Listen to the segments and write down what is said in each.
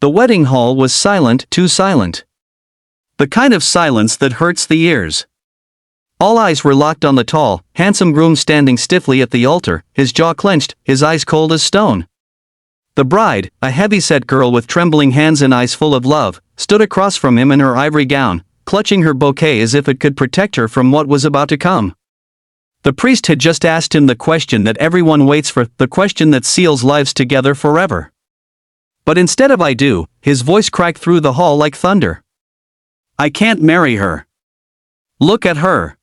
The wedding hall was silent, too silent. The kind of silence that hurts the ears. All eyes were locked on the tall, handsome groom standing stiffly at the altar, his jaw clenched, his eyes cold as stone. The bride, a heavy-set girl with trembling hands and eyes full of love, stood across from him in her ivory gown, clutching her bouquet as if it could protect her from what was about to come. The priest had just asked him the question that everyone waits for, the question that seals lives together forever. But instead of "I do," his voice cracked through the hall like thunder. "I can't marry her. Look at her."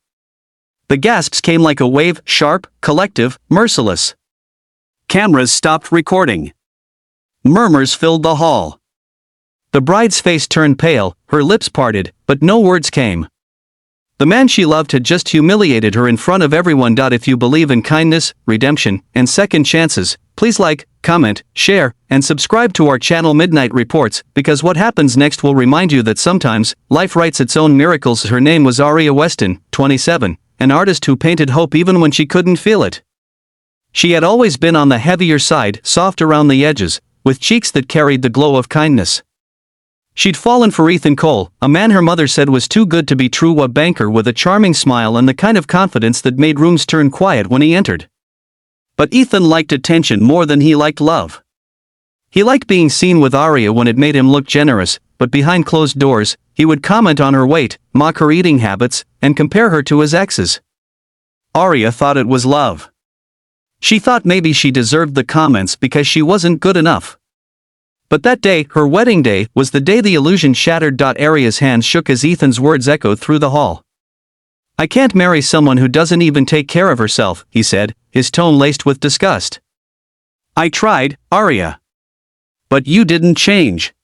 The gasps came like a wave, sharp, collective, merciless. Cameras stopped recording. Murmurs filled the hall. The bride's face turned pale, her lips parted, but no words came. The man she loved had just humiliated her in front of everyone. If you believe in kindness, redemption, and second chances, please like, comment, share, and subscribe to our channel Midnight Reports, because what happens next will remind you that sometimes, life writes its own miracles. Her name was Aria Weston, 27, an artist who painted hope even when she couldn't feel it. She had always been on the heavier side, soft around the edges, with cheeks that carried the glow of kindness. She'd fallen for Ethan Cole, a man her mother said was too good to be true, a banker with a charming smile and the kind of confidence that made rooms turn quiet when he entered. But Ethan liked attention more than he liked love. He liked being seen with Aria when it made him look generous, but behind closed doors, he would comment on her weight, mock her eating habits, and compare her to his exes. Aria thought it was love. She thought maybe she deserved the comments because she wasn't good enough. But that day, her wedding day, was the day the illusion shattered. Aria's hands shook as Ethan's words echoed through the hall. "I can't marry someone who doesn't even take care of herself," he said, his tone laced with disgust. "I tried, Aria. But you didn't change.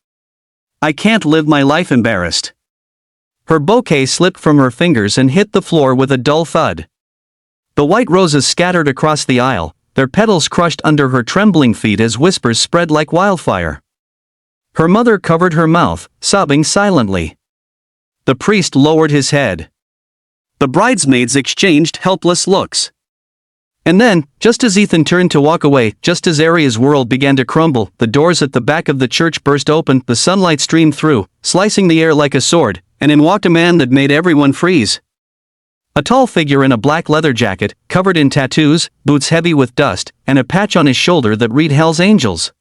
I can't live my life embarrassed." Her bouquet slipped from her fingers and hit the floor with a dull thud. The white roses scattered across the aisle, their petals crushed under her trembling feet as whispers spread like wildfire. Her mother covered her mouth, sobbing silently. The priest lowered his head. The bridesmaids exchanged helpless looks. And then, just as Ethan turned to walk away, just as Aria's world began to crumble, the doors at the back of the church burst open, the sunlight streamed through, slicing the air like a sword, and in walked a man that made everyone freeze. A tall figure in a black leather jacket, covered in tattoos, boots heavy with dust, and a patch on his shoulder that read Hell's Angels.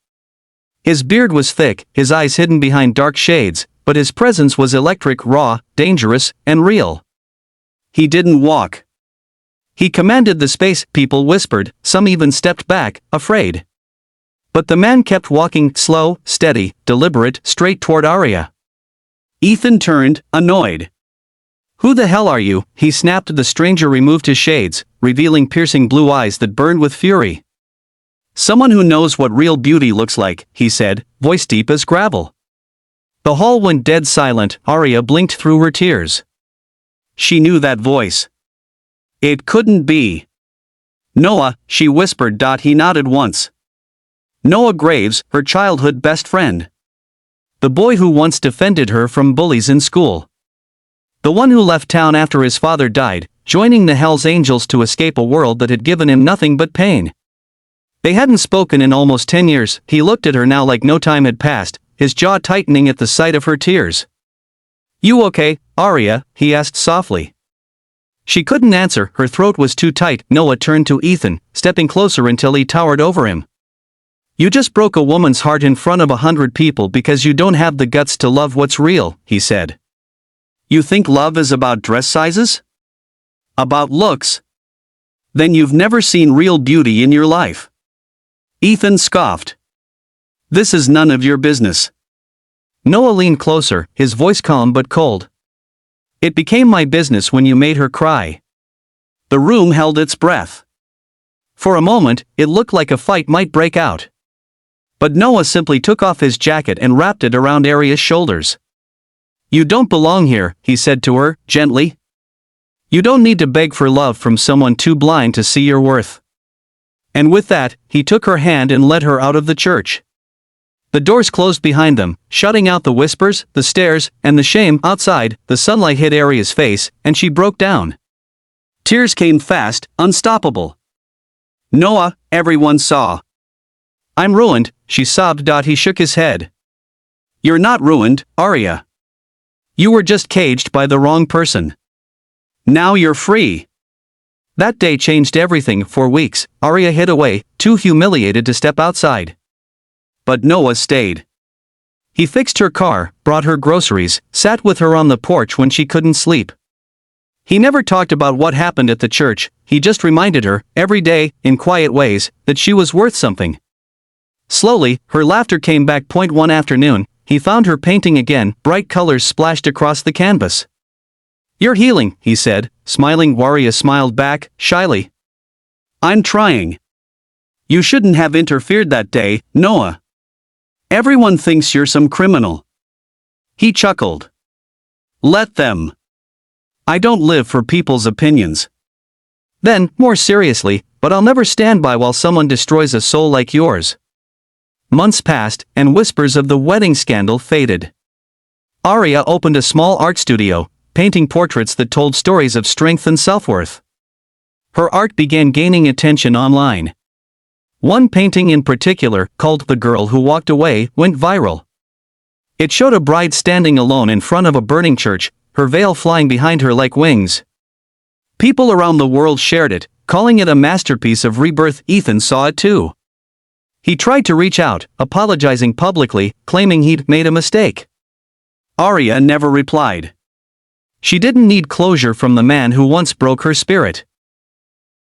His beard was thick, his eyes hidden behind dark shades, but his presence was electric, raw, dangerous, and real. He didn't walk. He commanded the space, people whispered, some even stepped back, afraid. But the man kept walking, slow, steady, deliberate, straight toward Aria. Ethan turned, annoyed. "Who the hell are you?" he snapped. The stranger removed his shades, revealing piercing blue eyes that burned with fury. "Someone who knows what real beauty looks like," he said, voice deep as gravel. The hall went dead silent. Aria blinked through her tears. She knew that voice. It couldn't be Noah, she whispered. He nodded once. Noah Graves, her childhood best friend. The boy who once defended her from bullies in school. The one who left town after his father died, joining the Hell's Angels to escape a world that had given him nothing but pain. They hadn't spoken in almost 10 years. He looked at her now like no time had passed, his jaw tightening at the sight of her tears. "You okay, Aria?" he asked softly. She couldn't answer, her throat was too tight. Noah turned to Ethan, stepping closer until he towered over him. "You just broke a woman's heart in front of 100 people because you don't have the guts to love what's real," he said. "You think love is about dress sizes? About looks? Then you've never seen real beauty in your life." Ethan scoffed. "This is none of your business." Noah leaned closer, his voice calm but cold. "It became my business when you made her cry." The room held its breath. For a moment, it looked like a fight might break out. But Noah simply took off his jacket and wrapped it around Aria's shoulders. "You don't belong here," he said to her, gently. "You don't need to beg for love from someone too blind to see your worth." And with that, he took her hand and led her out of the church. The doors closed behind them, shutting out the whispers, the stares, and the shame. Outside, the sunlight hit Aria's face, and she broke down. Tears came fast, unstoppable. "Noah," everyone saw. "I'm ruined," she sobbed. He shook his head. You're not ruined, Arya. You were just caged by the wrong person. Now you're free. That day changed everything. For weeks, Arya hid away, too humiliated to step outside. But Noah stayed. He fixed her car, brought her groceries, sat with her on the porch when she couldn't sleep. He never talked about what happened at the church, he just reminded her, every day, in quiet ways, that she was worth something. Slowly, her laughter came back. One afternoon, he found her painting again, bright colors splashed across the canvas. You're healing, he said, smiling. Arya smiled back, shyly. I'm trying. You shouldn't have interfered that day, Noah. Everyone thinks you're some criminal. He chuckled. Let them. I don't live for people's opinions. Then, more seriously, but I'll never stand by while someone destroys a soul like yours. Months passed, and whispers of the wedding scandal faded. Arya opened a small art studio, painting portraits that told stories of strength and self-worth. Her art began gaining attention online. One painting in particular, called The Girl Who Walked Away, went viral. It showed a bride standing alone in front of a burning church, her veil flying behind her like wings. People around the world shared it, calling it a masterpiece of rebirth. Ethan saw it too. He tried to reach out, apologizing publicly, claiming he'd made a mistake. Arya never replied. She didn't need closure from the man who once broke her spirit.